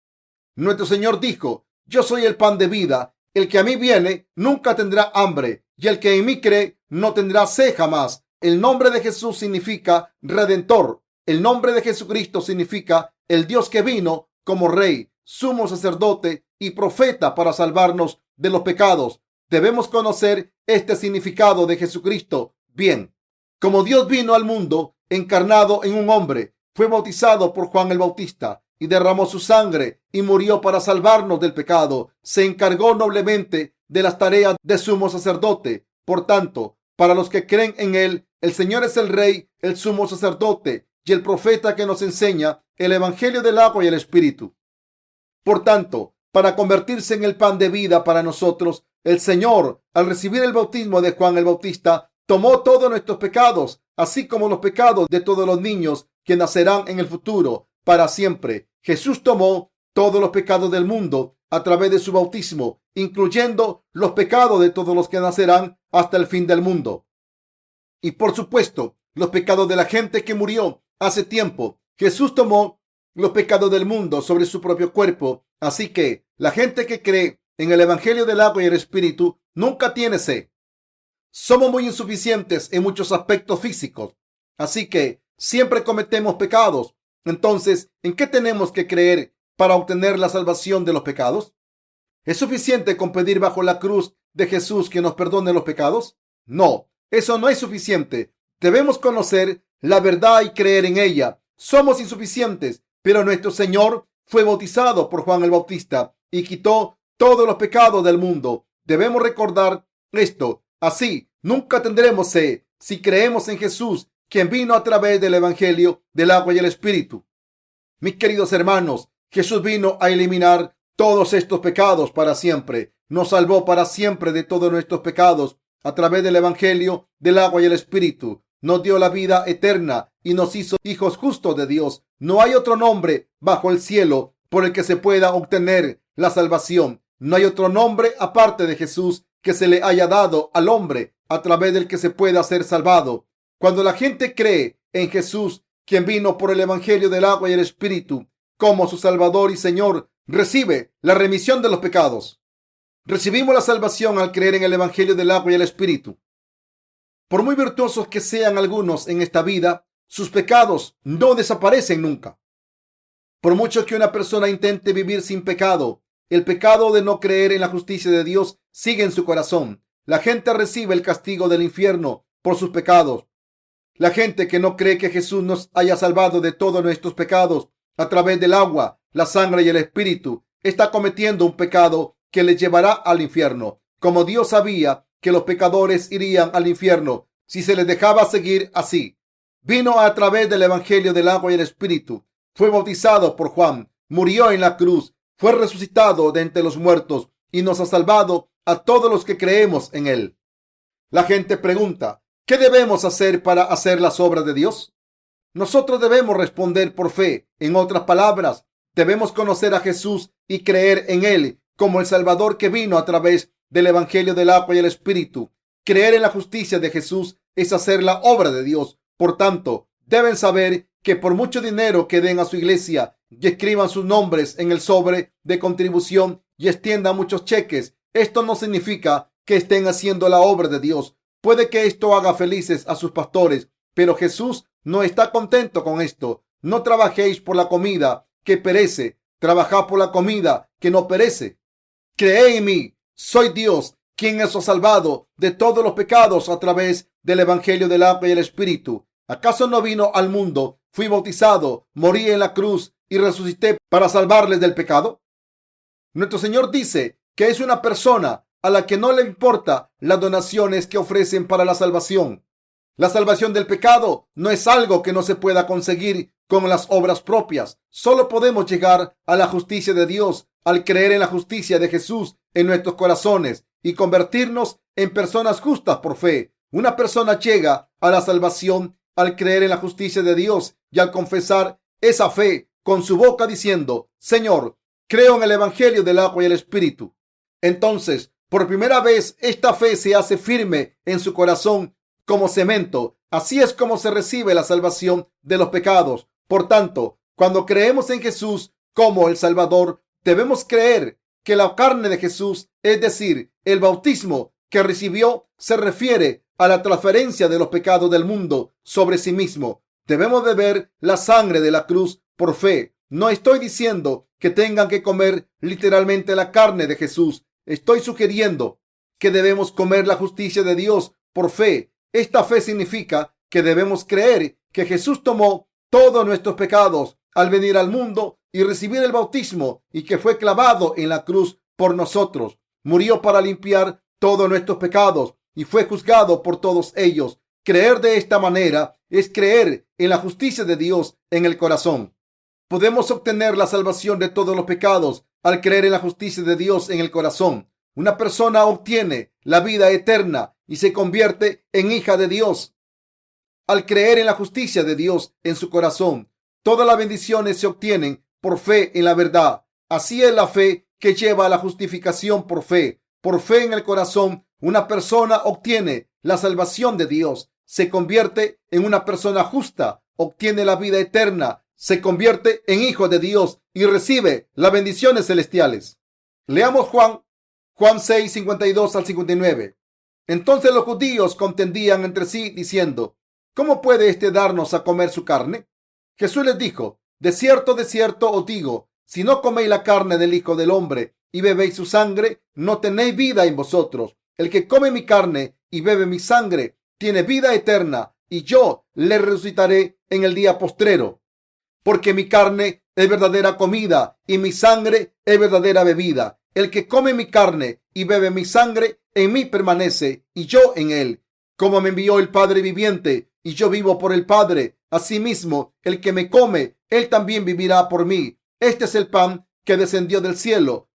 Speaker 1: Nuestro Señor dijo: yo soy el pan de vida. El que a mí viene nunca tendrá hambre, y el que en mí cree no tendrá sed jamás. El nombre de Jesús significa Redentor. El nombre de Jesucristo significa el Dios que vino como Rey, sumo sacerdote y profeta para salvarnos de los pecados. Debemos conocer este significado de Jesucristo bien. Como Dios vino al mundo encarnado en un hombre, fue bautizado por Juan el Bautista y derramó su sangre y murió para salvarnos del pecado. Se encargó noblemente de las tareas de sumo sacerdote. Por tanto, para los que creen en él, el Señor es el Rey, el sumo sacerdote y el profeta que nos enseña el evangelio del agua y el espíritu. Por tanto, para convertirse en el pan de vida para nosotros, el Señor, al recibir el bautismo de Juan el Bautista, tomó todos nuestros pecados, así como los pecados de todos los niños que nacerán en el futuro para siempre. Jesús tomó todos los pecados del mundo a través de su bautismo, incluyendo los pecados de todos los que nacerán hasta el fin del mundo. Y por supuesto, los pecados de la gente que murió hace tiempo. Jesús tomó los pecados del mundo sobre su propio cuerpo. Así que la gente que cree en el evangelio del agua y el espíritu nunca tiene sed. Somos muy insuficientes en muchos aspectos físicos, así que siempre cometemos pecados. Entonces, ¿en qué tenemos que creer para obtener la salvación de los pecados? ¿Es suficiente con pedir bajo la cruz de Jesús que nos perdone los pecados? No, eso no es suficiente. Debemos conocer la verdad y creer en ella. Somos insuficientes, pero nuestro Señor fue bautizado por Juan el Bautista y quitó todos los pecados del mundo. Debemos recordar esto. Así, nunca tendremos sed si creemos en Jesús, quien vino a través del evangelio del agua y el espíritu. Mis queridos hermanos, Jesús vino a eliminar todos estos pecados para siempre. Nos salvó para siempre de todos nuestros pecados a través del evangelio del agua y el espíritu. Nos dio la vida eterna y nos hizo hijos justos de Dios. No hay otro nombre bajo el cielo por el que se pueda obtener la salvación. No hay otro nombre aparte de Jesús que se le haya dado al hombre a través del que se pueda ser salvado. Cuando la gente cree en Jesús, quien vino por el evangelio del agua y el espíritu, como su Salvador y Señor, recibe la remisión de los pecados. Recibimos la salvación al creer en el evangelio del agua y el espíritu. Por muy virtuosos que sean algunos en esta vida, sus pecados no desaparecen nunca. Por mucho que una persona intente vivir sin pecado, el pecado de no creer en la justicia de Dios sigue en su corazón. La gente recibe el castigo del infierno por sus pecados. La gente que no cree que Jesús nos haya salvado de todos nuestros pecados a través del agua, la sangre y el espíritu, está cometiendo un pecado que les llevará al infierno. Como Dios sabía que los pecadores irían al infierno si se les dejaba seguir así, vino a través del evangelio del agua y el espíritu. Fue bautizado por Juan, murió en la cruz, fue resucitado de entre los muertos y nos ha salvado a todos los que creemos en él. La gente pregunta, ¿qué debemos hacer para hacer las obras de Dios? Nosotros debemos responder por fe. En otras palabras, debemos conocer a Jesús y creer en él como el Salvador que vino a través del evangelio del agua y el espíritu. Creer en la justicia de Jesús es hacer la obra de Dios. Por tanto, deben saber que por mucho dinero que den a su iglesia y escriban sus nombres en el sobre de contribución y extiendan muchos cheques, esto no significa que estén haciendo la obra de Dios. Puede que esto haga felices a sus pastores, pero Jesús no está contento con esto. No trabajéis por la comida que perece, trabajad por la comida que no perece. Creed en mí, soy Dios, quien os ha salvado de todos los pecados a través del evangelio del agua y el espíritu. ¿Acaso no vino al mundo, fui bautizado, morí en la cruz y resucité para salvarles del pecado? Nuestro Señor dice que es una persona a la que no le importa las donaciones que ofrecen para la salvación. La salvación del pecado no es algo que no se pueda conseguir con las obras propias. Solo podemos llegar a la justicia de Dios al creer en la justicia de Jesús en nuestros corazones y convertirnos en personas justas por fe. Una persona llega a la salvación al creer en la justicia de Dios y al confesar esa fe con su boca diciendo, Señor, creo en el evangelio del agua y el espíritu. Entonces, por primera vez, esta fe se hace firme en su corazón como cemento. Así es como se recibe la salvación de los pecados. Por tanto, cuando creemos en Jesús como el Salvador, debemos creer que la carne de Jesús, es decir, el bautismo que recibió, se refiere a la transferencia de los pecados del mundo sobre sí mismo. Debemos beber la sangre de la cruz por fe. No estoy diciendo que tengan que comer literalmente la carne de Jesús. Estoy sugiriendo que debemos comer la justicia de Dios por fe. Esta fe significa que debemos creer que Jesús tomó todos nuestros pecados al venir al mundo y recibir el bautismo, y que fue clavado en la cruz por nosotros. Murió para limpiar todos nuestros pecados y fue juzgado por todos ellos. Creer de esta manera es creer en la justicia de Dios en el corazón. Podemos obtener la salvación de todos los pecados al creer en la justicia de Dios en el corazón. Una persona obtiene la vida eterna y se convierte en hija de Dios al creer en la justicia de Dios en su corazón. Todas las bendiciones se obtienen por fe en la verdad. Así es la fe que lleva a la justificación por fe. Por fe en el corazón, una persona obtiene la salvación de Dios, se convierte en una persona justa, obtiene la vida eterna, se convierte en hijo de Dios y recibe las bendiciones celestiales. Leamos Juan 6, 52 al 59. Entonces los judíos contendían entre sí diciendo: ¿cómo puede éste darnos a comer su carne? Jesús les dijo: de cierto os digo, si no coméis la carne del Hijo del Hombre y bebéis su sangre, no tenéis vida en vosotros. El que come mi carne y bebe mi sangre tiene vida eterna, y yo le resucitaré en el día postrero. Porque mi carne es verdadera comida y mi sangre es verdadera bebida. El que come mi carne y bebe mi sangre, en mí permanece y yo en él. Como me envió el Padre viviente y yo vivo por el Padre, asimismo el que me come, él también vivirá por mí. Este es el pan que descendió del cielo,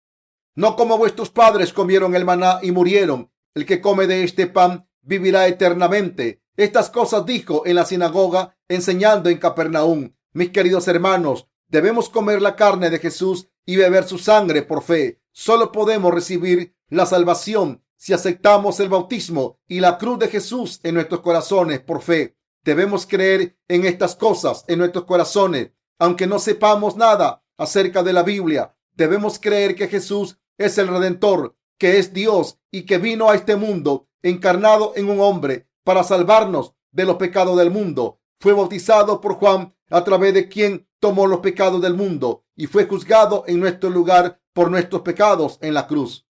Speaker 1: no como vuestros padres comieron el maná y murieron. El que come de este pan vivirá eternamente. Estas cosas dijo en la sinagoga, enseñando en Capernaum. Mis queridos hermanos, debemos comer la carne de Jesús y beber su sangre por fe. Solo podemos recibir la salvación si aceptamos el bautismo y la cruz de Jesús en nuestros corazones por fe. Debemos creer en estas cosas en nuestros corazones, aunque no sepamos nada acerca de la Biblia. Debemos creer que Jesús es el Redentor, que es Dios y que vino a este mundo encarnado en un hombre para salvarnos de los pecados del mundo. Fue bautizado por Juan, a través de quien tomó los pecados del mundo y fue juzgado en nuestro lugar por nuestros pecados en la cruz.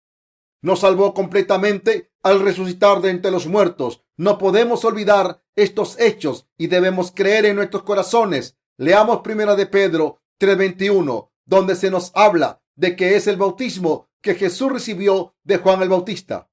Speaker 1: Nos salvó completamente al resucitar de entre los muertos. No podemos olvidar estos hechos y debemos creer en nuestros corazones. Leamos 1 de Pedro 3:21, donde se nos habla de que es el bautismo que Jesús recibió de Juan el Bautista.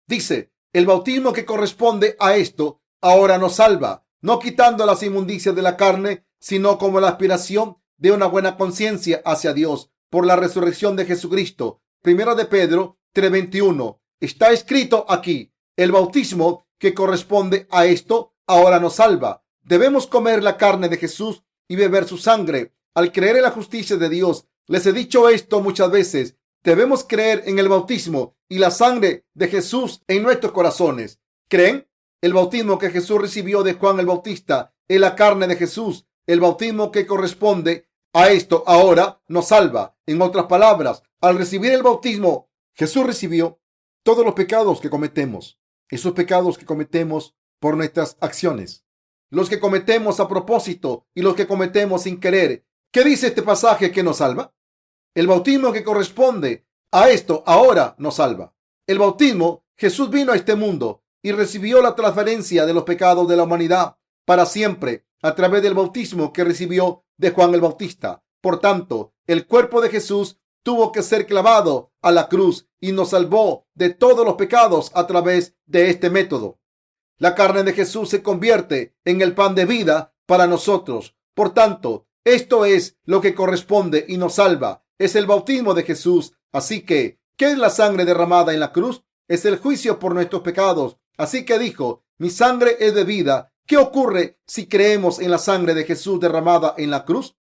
Speaker 1: Dice: el bautismo que corresponde a esto ahora nos salva, no quitando las inmundicias de la carne, sino como la aspiración de una buena conciencia hacia Dios por la resurrección de Jesucristo. 1 de Pedro 3:21. Está escrito aquí: el bautismo que corresponde a esto ahora nos salva. Debemos comer la carne de Jesús y beber su sangre al creer en la justicia de Dios. Les he dicho esto muchas veces. Debemos creer en el bautismo y la sangre de Jesús en nuestros corazones. ¿Creen? El bautismo que Jesús recibió de Juan el Bautista es la carne de Jesús. El bautismo que corresponde a esto ahora nos salva. En otras palabras, al recibir el bautismo, Jesús recibió todos los pecados que cometemos. Esos pecados que cometemos por nuestras acciones, los que cometemos a propósito y los que cometemos sin querer. ¿Qué dice este pasaje que nos salva? El bautismo que corresponde a esto ahora nos salva. El bautismo, Jesús vino a este mundo y recibió la transferencia de los pecados de la humanidad para siempre a través del bautismo que recibió de Juan el Bautista. Por tanto, el cuerpo de Jesús tuvo que ser clavado a la cruz y nos salvó de todos los pecados a través de este método. La carne de Jesús se convierte en el pan de vida para nosotros. Por tanto, esto es lo que corresponde y nos salva. Es el bautismo de Jesús. Así que, ¿qué es la sangre derramada en la cruz? Es el juicio por nuestros pecados. Así que dijo: mi sangre es de vida. ¿Qué ocurre si creemos en la sangre de Jesús derramada en la cruz?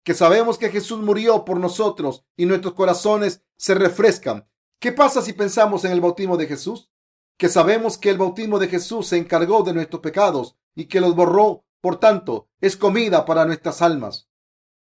Speaker 1: Que sabemos que Jesús murió por nosotros y nuestros corazones se refrescan. ¿Qué pasa si pensamos en el bautismo de Jesús? Que sabemos que el bautismo de Jesús se encargó de nuestros pecados y que los borró. Por tanto, es comida para nuestras almas.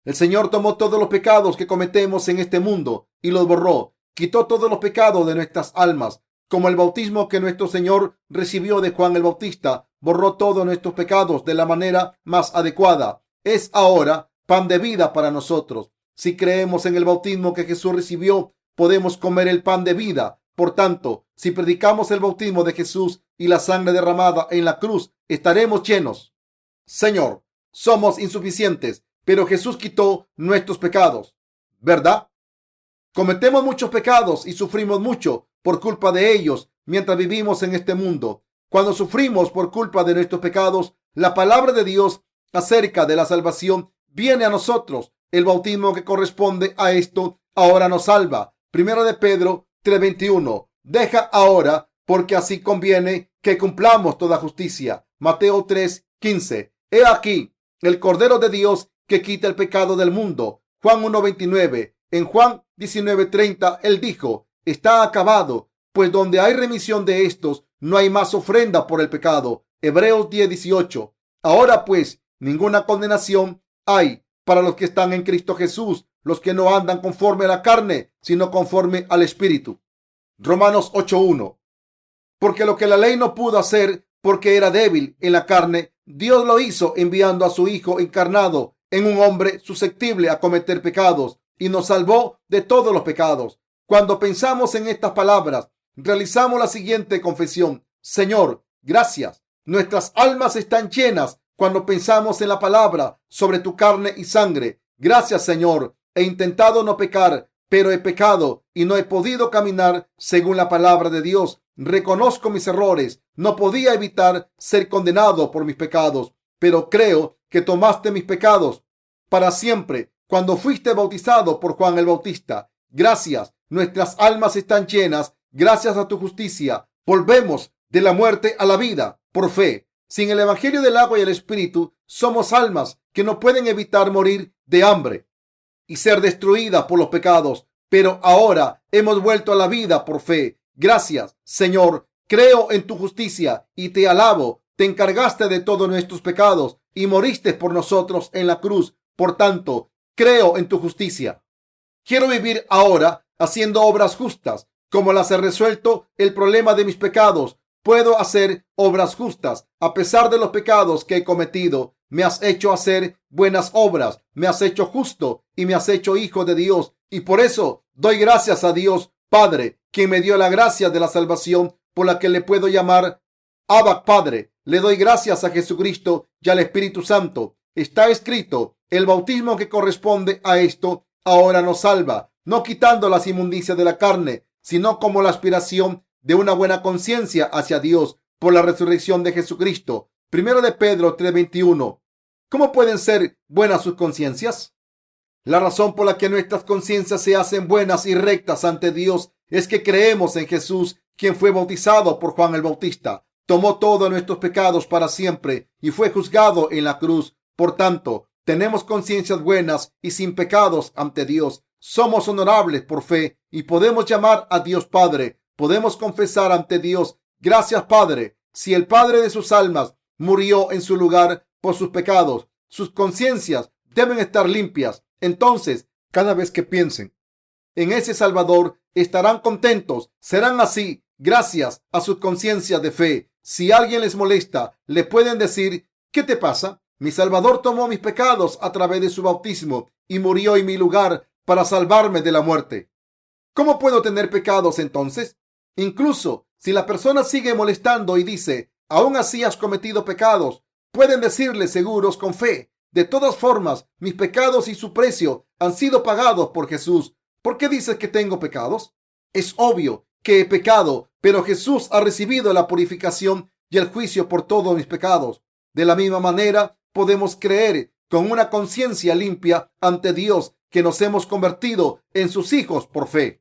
Speaker 1: El Señor tomó todos los pecados que cometemos en este mundo y los borró. Quitó todos los pecados de nuestras almas. como el bautismo que nuestro Señor recibió de Juan el Bautista borró todos nuestros pecados de la manera más adecuada, es ahora pan de vida para nosotros. Si creemos en el bautismo que Jesús recibió, podemos comer el pan de vida. Por tanto, si predicamos el bautismo de Jesús y la sangre derramada en la cruz, estaremos llenos. Señor, somos insuficientes, pero Jesús quitó nuestros pecados, ¿verdad? Cometemos muchos pecados y sufrimos mucho por culpa de ellos mientras vivimos en este mundo. Cuando sufrimos por culpa de nuestros pecados, la palabra de Dios acerca de la salvación viene a nosotros. El bautismo que corresponde a esto ahora nos salva. Primera de Pedro 3:21. Deja ahora, porque así conviene que cumplamos toda justicia. Mateo 3:15. He aquí el Cordero de Dios que quita el pecado del mundo. Juan 1:29. En Juan 19:30 él dijo: está acabado, pues donde hay remisión de estos, no hay más ofrenda por el pecado. Hebreos 10:18. Ahora pues, ninguna condenación hay para los que están en Cristo Jesús, los que no andan conforme a la carne, sino conforme al Espíritu. Romanos 8:1. Porque lo que la ley no pudo hacer, porque era débil en la carne, Dios lo hizo enviando a su Hijo encarnado en un hombre susceptible a cometer pecados, y nos salvó de todos los pecados. Cuando pensamos en estas palabras, realizamos la siguiente confesión: Señor, gracias. Nuestras almas están llenas cuando pensamos en la palabra sobre tu carne y sangre. Gracias, Señor. He intentado no pecar, pero he pecado y no he podido caminar según la palabra de Dios. Reconozco mis errores. No podía evitar ser condenado por mis pecados, pero creo que tomaste mis pecados para siempre cuando fuiste bautizado por Juan el Bautista. Gracias. Nuestras almas están llenas gracias a tu justicia. Volvemos de la muerte a la vida por fe. Sin el evangelio del agua y el espíritu, somos almas que no pueden evitar morir de hambre y ser destruidas por los pecados. Pero ahora hemos vuelto a la vida por fe. Gracias, Señor. Creo en tu justicia y te alabo. Te encargaste de todos nuestros pecados y moriste por nosotros en la cruz. Por tanto, creo en tu justicia. Quiero vivir ahora haciendo obras justas. Como las he resuelto el problema de mis pecados, puedo hacer obras justas a pesar de los pecados que he cometido. Me has hecho hacer buenas obras, me has hecho justo y me has hecho hijo de Dios. Y por eso doy gracias a Dios Padre, quien me dio la gracia de la salvación por la que le puedo llamar Abba Padre. Le doy gracias a Jesucristo y al Espíritu Santo. Está escrito: el bautismo que corresponde a esto ahora nos salva, no quitando las inmundicias de la carne, sino como la aspiración de una buena conciencia hacia Dios por la resurrección de Jesucristo. Primero de Pedro 3:21. ¿Cómo pueden ser buenas sus conciencias? La razón por la que nuestras conciencias se hacen buenas y rectas ante Dios es que creemos en Jesús, quien fue bautizado por Juan el Bautista, tomó todos nuestros pecados para siempre y fue juzgado en la cruz. Por tanto, tenemos conciencias buenas y sin pecados ante Dios. Somos honorables por fe y podemos llamar a Dios Padre. Podemos confesar ante Dios: gracias, Padre. Si el Padre de sus almas murió en su lugar por sus pecados, sus conciencias deben estar limpias. Entonces, cada vez que piensen en ese Salvador, estarán contentos. Serán así gracias a sus conciencias de fe. Si alguien les molesta, le pueden decir: ¿qué te pasa? Mi Salvador tomó mis pecados a través de su bautismo y murió en mi lugar para salvarme de la muerte. ¿Cómo puedo tener pecados entonces? Incluso si la persona sigue molestando y dice: aún así has cometido pecados, pueden decirle seguros con fe: de todas formas, mis pecados y su precio han sido pagados por Jesús. ¿Por qué dices que tengo pecados? Es obvio que he pecado, pero Jesús ha recibido la purificación y el juicio por todos mis pecados. De la misma manera, podemos creer con una conciencia limpia ante Dios que nos hemos convertido en sus hijos por fe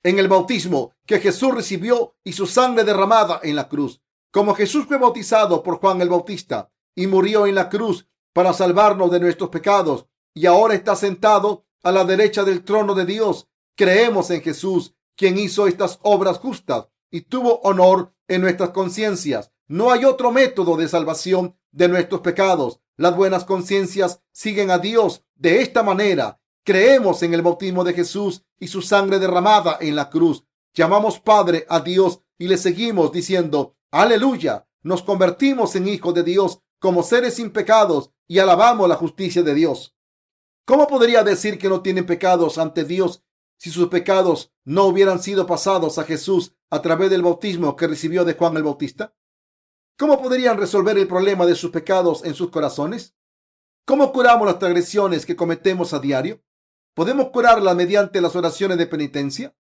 Speaker 1: en el bautismo que Jesús recibió y su sangre derramada en la cruz. Como Jesús fue bautizado por Juan el Bautista y murió en la cruz para salvarnos de nuestros pecados y ahora está sentado a la derecha del trono de Dios, creemos en Jesús, quien hizo estas obras justas y tuvo honor en nuestras conciencias. No hay otro método de salvación de nuestros pecados. Las buenas conciencias siguen a Dios de esta manera. Creemos en el bautismo de Jesús y su sangre derramada en la cruz. llamamos Padre a Dios y le seguimos diciendo, aleluya, nos convertimos en hijos de Dios como seres sin pecados y alabamos la justicia de Dios. ¿Cómo podría decir que no tienen pecados ante Dios si sus pecados no hubieran sido pasados a Jesús a través del bautismo que recibió de Juan el Bautista? ¿Cómo podrían resolver el problema de sus pecados en sus corazones? ¿Cómo curamos las transgresiones que cometemos a diario? ¿Podemos curarlas mediante las oraciones de penitencia?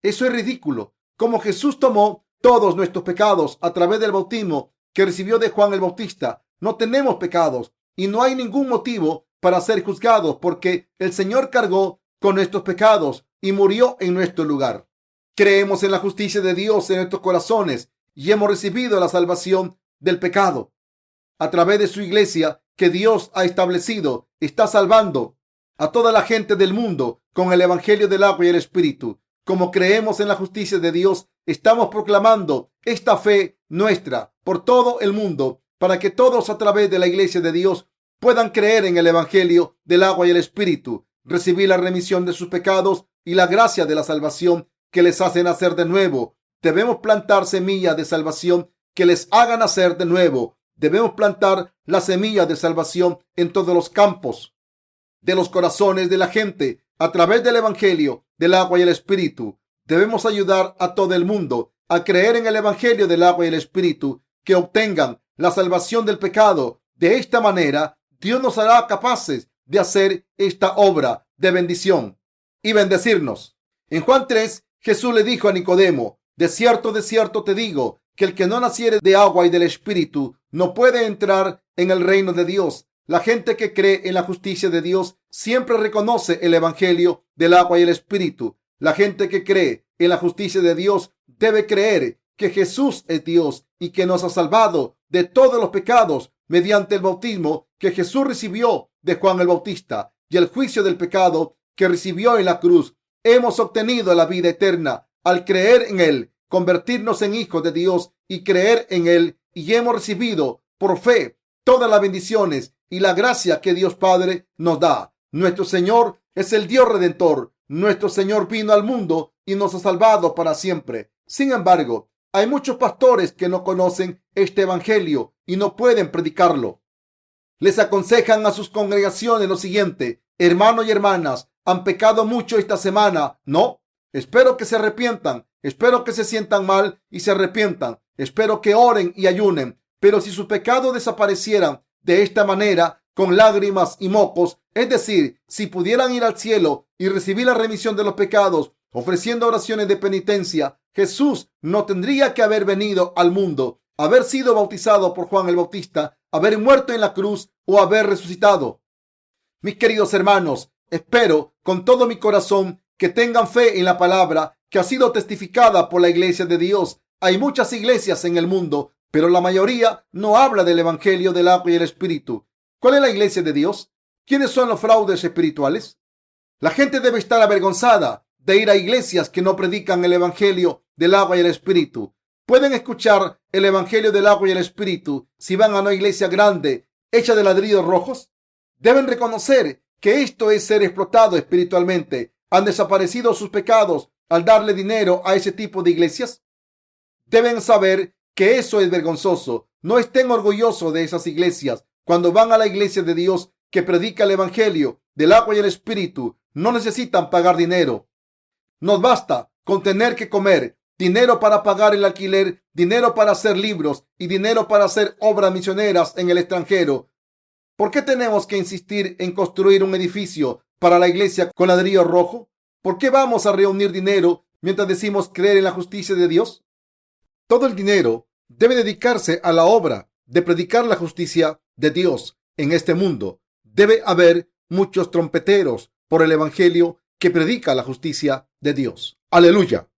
Speaker 1: Eso es ridículo. Como Jesús tomó todos nuestros pecados a través del bautismo que recibió de Juan el Bautista, no tenemos pecados y no hay ningún motivo para ser juzgados porque el Señor cargó con nuestros pecados y murió en nuestro lugar. Creemos en la justicia de Dios en nuestros corazones y hemos recibido la salvación del pecado. A través de su iglesia que Dios ha establecido, está salvando a toda la gente del mundo con el evangelio del agua y el espíritu. Como creemos en la justicia de Dios, estamos proclamando esta fe nuestra por todo el mundo para que todos a través de la iglesia de Dios puedan creer en el evangelio del agua y el espíritu, recibir la remisión de sus pecados y la gracia de la salvación que les hace nacer de nuevo. Debemos plantar semillas de salvación que les hagan nacer de nuevo. Debemos plantar la semilla de salvación en todos los campos de los corazones de la gente a través del evangelio del agua y el espíritu. Debemos ayudar a todo el mundo a creer en el evangelio del agua y el espíritu, que obtengan la salvación del pecado. De esta manera, Dios nos hará capaces de hacer esta obra de bendición y bendecirnos. En Juan 3, Jesús le dijo a Nicodemo, de cierto te digo, que el que no naciere de agua y del espíritu no puede entrar en el reino de Dios. La gente que cree en la justicia de Dios siempre reconoce el evangelio del agua y el espíritu. La gente que cree en la justicia de Dios debe creer que Jesús es Dios y que nos ha salvado de todos los pecados mediante el bautismo que Jesús recibió de Juan el Bautista y el juicio del pecado que recibió en la cruz. Hemos obtenido la vida eterna al creer en Él, convertirnos en hijos de Dios y creer en Él, y hemos recibido por fe todas las bendiciones y la gracia que Dios Padre nos da. Nuestro Señor es el Dios Redentor. Nuestro Señor vino al mundo y nos ha salvado para siempre. Sin embargo, hay muchos pastores que no conocen este evangelio y no pueden predicarlo. Les aconsejan a sus congregaciones lo siguiente: hermanos y hermanas, ¿han pecado mucho esta semana? No. Espero que se arrepientan. Espero que se sientan mal y se arrepientan. Espero que oren y ayunen. Pero si sus pecados desaparecieran de esta manera, con lágrimas y mocos, es decir, si pudieran ir al cielo y recibir la remisión de los pecados, ofreciendo oraciones de penitencia, Jesús no tendría que haber venido al mundo, haber sido bautizado por Juan el Bautista, haber muerto en la cruz o haber resucitado. Mis queridos hermanos, espero con todo mi corazón que tengan fe en la palabra que ha sido testificada por la iglesia de Dios. Hay muchas iglesias en el mundo, pero la mayoría no habla del evangelio del agua y el espíritu. ¿Cuál es la iglesia de Dios? ¿Quiénes son los fraudes espirituales? La gente debe estar avergonzada de ir a iglesias que no predican el evangelio del agua y el espíritu. Pueden escuchar el evangelio del agua y el espíritu si van a una iglesia grande hecha de ladrillos rojos. Deben reconocer que esto es ser explotado espiritualmente. ¿Han desaparecido sus pecados al darle dinero a ese tipo de iglesias? Deben saber que eso es vergonzoso. No estén orgullosos de esas iglesias. Cuando van a la iglesia de Dios que predica el evangelio del agua y el espíritu, no necesitan pagar dinero. Nos basta con tener que comer, dinero para pagar el alquiler, dinero para hacer libros y dinero para hacer obras misioneras en el extranjero. ¿Por qué tenemos que insistir en construir un edificio para la iglesia con ladrillo rojo? ¿Por qué vamos a reunir dinero mientras decimos creer en la justicia de Dios? Todo el dinero debe dedicarse a la obra de predicar la justicia de Dios en este mundo. Debe haber muchos trompeteros por el evangelio que predica la justicia de Dios. Aleluya.